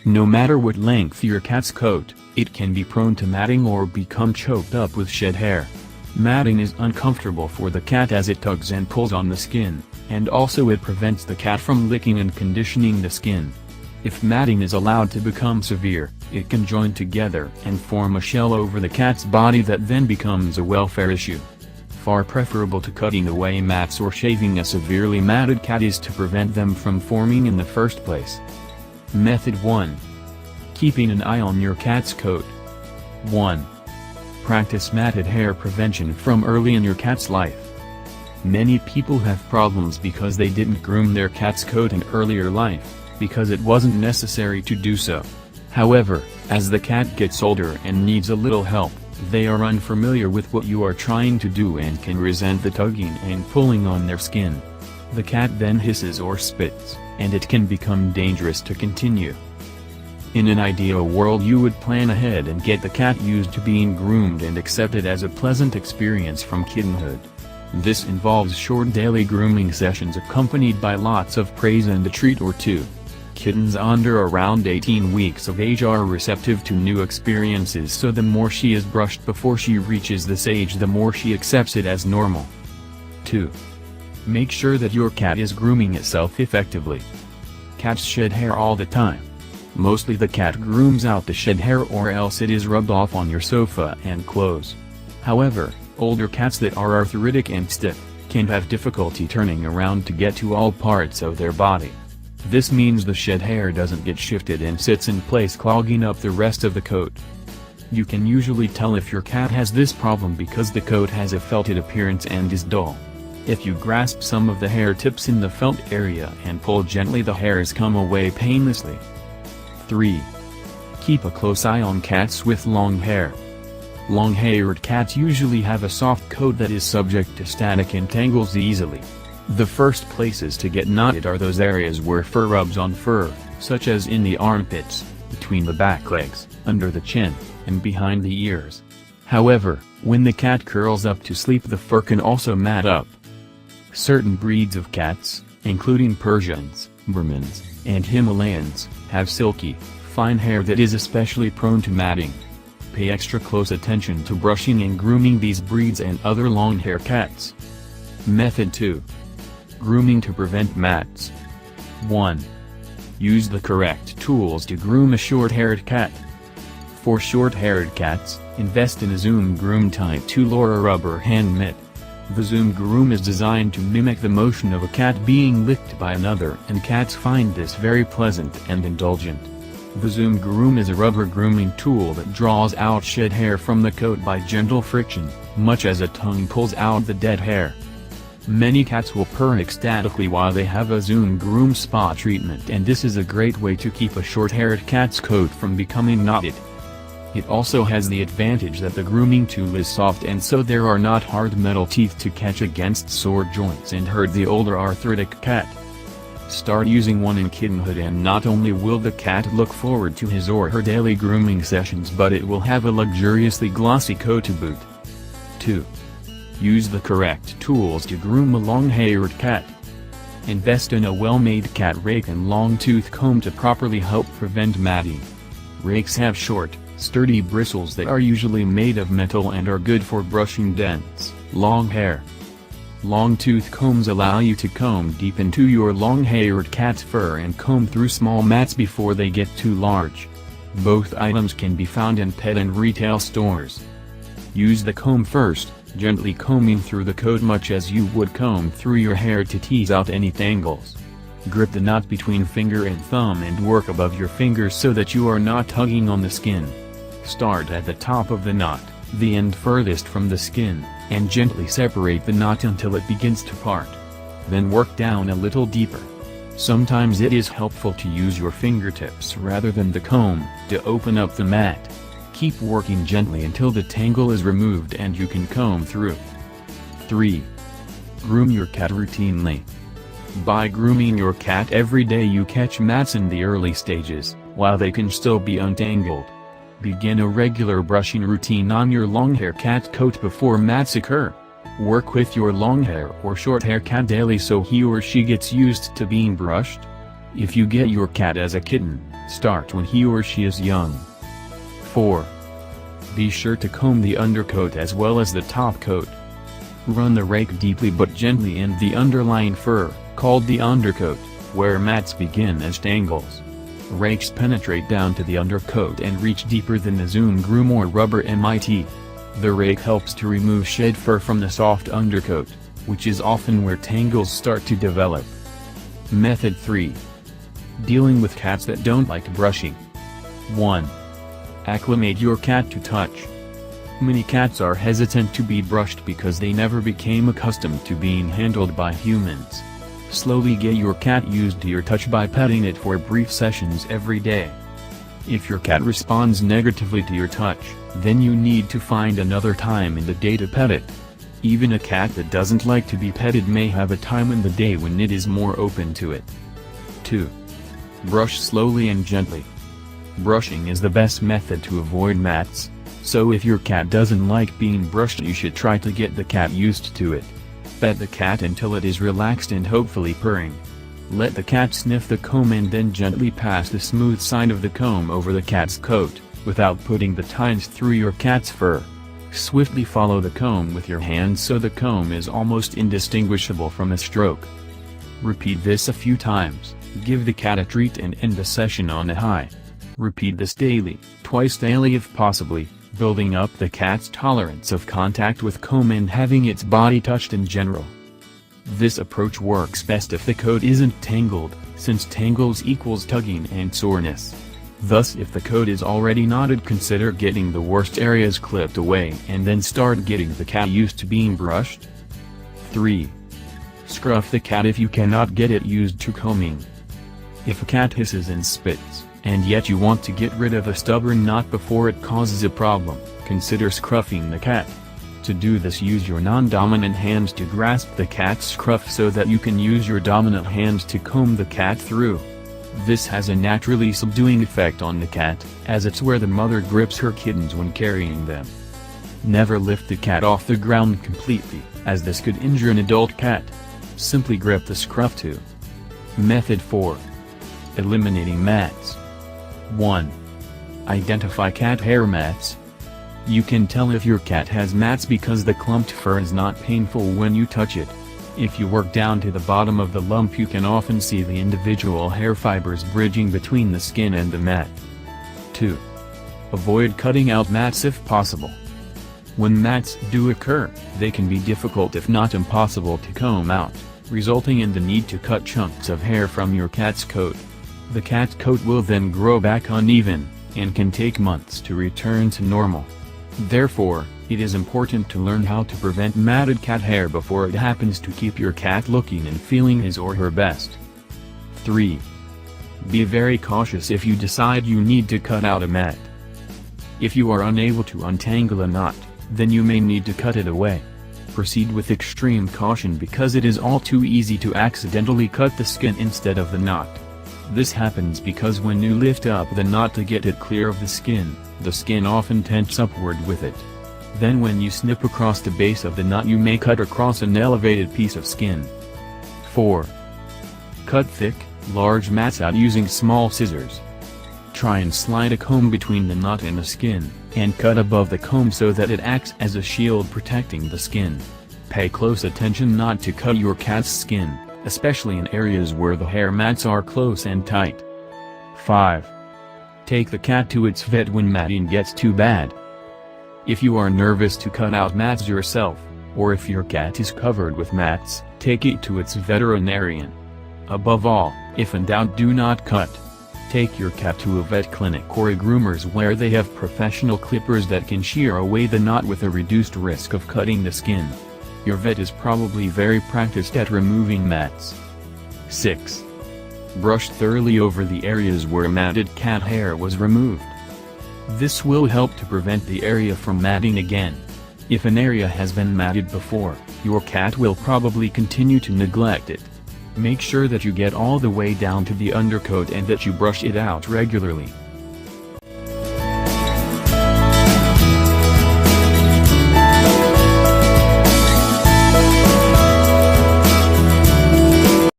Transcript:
No matter what length your cat's coat, it can be prone to matting or become choked up with shed hair. Matting is uncomfortable for the cat as it tugs and pulls on the skin, and also it prevents the cat from licking and conditioning the skin. If matting is allowed to become severe, it can join together and form a shell over the cat's body that then becomes a welfare issue. Far preferable to cutting away mats or shaving a severely matted cat is to prevent them from forming in the first place. Method 1. Keeping an eye on your cat's coat. 1. Practice matted hair prevention from early in your cat's life. Many people have problems because they didn't groom their cat's coat in earlier life, because it wasn't necessary to do so. However, as the cat gets older and needs a little help, they are unfamiliar with what you are trying to do and can resent the tugging and pulling on their skin. The cat then hisses or spits, and it can become dangerous to continue. In an ideal world, you would plan ahead and get the cat used to being groomed and accept it as a pleasant experience from kittenhood. This involves short daily grooming sessions accompanied by lots of praise and a treat or two. Kittens under around 18 weeks of age are receptive to new experiences, so the more she is brushed before she reaches this age, the more she accepts it as normal. 2. Make sure that your cat is grooming itself effectively. Cats shed hair all the time. Mostly the cat grooms out the shed hair or else it is rubbed off on your sofa and clothes. However, older cats that are arthritic and stiff can have difficulty turning around to get to all parts of their body. This means the shed hair doesn't get shifted and sits in place, clogging up the rest of the coat. You can usually tell if your cat has this problem because the coat has a felted appearance and is dull. If you grasp some of the hair tips in the felt area and pull gently, the hairs come away painlessly. 3. Keep a close eye on cats with long hair. Long-haired cats usually have a soft coat that is subject to static and tangles easily. The first places to get knotted are those areas where fur rubs on fur, such as in the armpits, between the back legs, under the chin, and behind the ears. However, when the cat curls up to sleep, the fur can also mat up. Certain breeds of cats, including Persians, Burmans, and Himalayans, have silky, fine hair that is especially prone to matting. Pay extra close attention to brushing and grooming these breeds and other long-hair cats. Method 2. Grooming to prevent mats. 1. Use the correct tools to groom a short-haired cat. For short-haired cats, invest in a Zoom Groom Type 2 or a rubber hand mitt. The Zoom Groom is designed to mimic the motion of a cat being licked by another, and cats find this very pleasant and indulgent. The Zoom Groom is a rubber grooming tool that draws out shed hair from the coat by gentle friction, much as a tongue pulls out the dead hair. Many cats will purr ecstatically while they have a Zoom Groom spa treatment, and this is a great way to keep a short-haired cat's coat from becoming knotted. It also has the advantage that the grooming tool is soft, and so there are not hard metal teeth to catch against sore joints and hurt the older arthritic cat. Start using one in kittenhood, and not only will the cat look forward to his or her daily grooming sessions, but it will have a luxuriously glossy coat to boot. 2. Use the correct tools to groom a long-haired cat. Invest in a well-made cat rake and long-tooth comb to properly help prevent matting. Rakes have short, sturdy bristles that are usually made of metal and are good for brushing dense, long hair. Long-tooth combs allow you to comb deep into your long-haired cat's fur and comb through small mats before they get too large. Both items can be found in pet and retail stores. Use the comb first, gently combing through the coat much as you would comb through your hair to tease out any tangles. Grip the knot between finger and thumb and work above your fingers so that you are not tugging on the skin. Start at the top of the knot, the end furthest from the skin, and gently separate the knot until it begins to part. Then work down a little deeper. Sometimes it is helpful to use your fingertips rather than the comb to open up the mat. Keep working gently until the tangle is removed and you can comb through. 3. Groom your cat routinely. By grooming your cat every day, you catch mats in the early stages, while they can still be untangled. Begin a regular brushing routine on your long-hair cat coat before mats occur. Work with your long-hair or short-hair cat daily so he or she gets used to being brushed. If you get your cat as a kitten, start when he or she is young. 4. Be sure to comb the undercoat as well as the top coat. Run the rake deeply but gently in the underlying fur, called the undercoat, where mats begin as tangles. Rakes penetrate down to the undercoat and reach deeper than the Zoom Groom or rubber MIT. The rake helps to remove shed fur from the soft undercoat, which is often where tangles start to develop. Method 3. Dealing with cats that don't like brushing. 1. Acclimate your cat to touch. Many cats are hesitant to be brushed because they never became accustomed to being handled by humans. Slowly get your cat used to your touch by petting it for brief sessions every day. If your cat responds negatively to your touch, then you need to find another time in the day to pet it. Even a cat that doesn't like to be petted may have a time in the day when it is more open to it. 2. Brush slowly and gently. Brushing is the best method to avoid mats, so if your cat doesn't like being brushed you should try to get the cat used to it. Pet the cat until it is relaxed and hopefully purring. Let the cat sniff the comb and then gently pass the smooth side of the comb over the cat's coat, without putting the tines through your cat's fur. Swiftly follow the comb with your hands so the comb is almost indistinguishable from a stroke. Repeat this a few times, give the cat a treat and end the session on a high. Repeat this daily, twice daily if possible, building up the cat's tolerance of contact with comb and having its body touched in general. This approach works best if the coat isn't tangled, since tangles equals tugging and soreness. Thus if the coat is already knotted, consider getting the worst areas clipped away and then start getting the cat used to being brushed. 3. Scruff the cat if you cannot get it used to combing. If a cat hisses and spits, and yet you want to get rid of a stubborn knot before it causes a problem, consider scruffing the cat. To do this, use your non-dominant hands to grasp the cat's scruff so that you can use your dominant hands to comb the cat through. This has a naturally subduing effect on the cat, as it's where the mother grips her kittens when carrying them. Never lift the cat off the ground completely, as this could injure an adult cat. Simply grip the scruff too. Method 4. Eliminating mats. 1. Identify cat hair mats. You can tell if your cat has mats because the clumped fur is not painful when you touch it. If you work down to the bottom of the lump you can often see the individual hair fibers bridging between the skin and the mat. 2. Avoid cutting out mats if possible. When mats do occur, they can be difficult if not impossible to comb out, resulting in the need to cut chunks of hair from your cat's coat. The cat's coat will then grow back uneven, and can take months to return to normal. Therefore, it is important to learn how to prevent matted cat hair before it happens to keep your cat looking and feeling his or her best. 3. Be very cautious if you decide you need to cut out a mat. If you are unable to untangle a knot, then you may need to cut it away. Proceed with extreme caution because it is all too easy to accidentally cut the skin instead of the knot. This happens because when you lift up the knot to get it clear of the skin often tenses upward with it. Then when you snip across the base of the knot you may cut across an elevated piece of skin. 4. Cut thick, large mats out using small scissors. Try and slide a comb between the knot and the skin, and cut above the comb so that it acts as a shield protecting the skin. Pay close attention not to cut your cat's skin, especially in areas where the hair mats are close and tight. 5. Take the cat to its vet when matting gets too bad. If you are nervous to cut out mats yourself, or if your cat is covered with mats, take it to its veterinarian. Above all, if in doubt, do not cut. Take your cat to a vet clinic or a groomer's where they have professional clippers that can shear away the knot with a reduced risk of cutting the skin. Your vet is probably very practiced at removing mats. 6. Brush thoroughly over the areas where matted cat hair was removed. This will help to prevent the area from matting again. If an area has been matted before, your cat will probably continue to neglect it. Make sure that you get all the way down to the undercoat and that you brush it out regularly.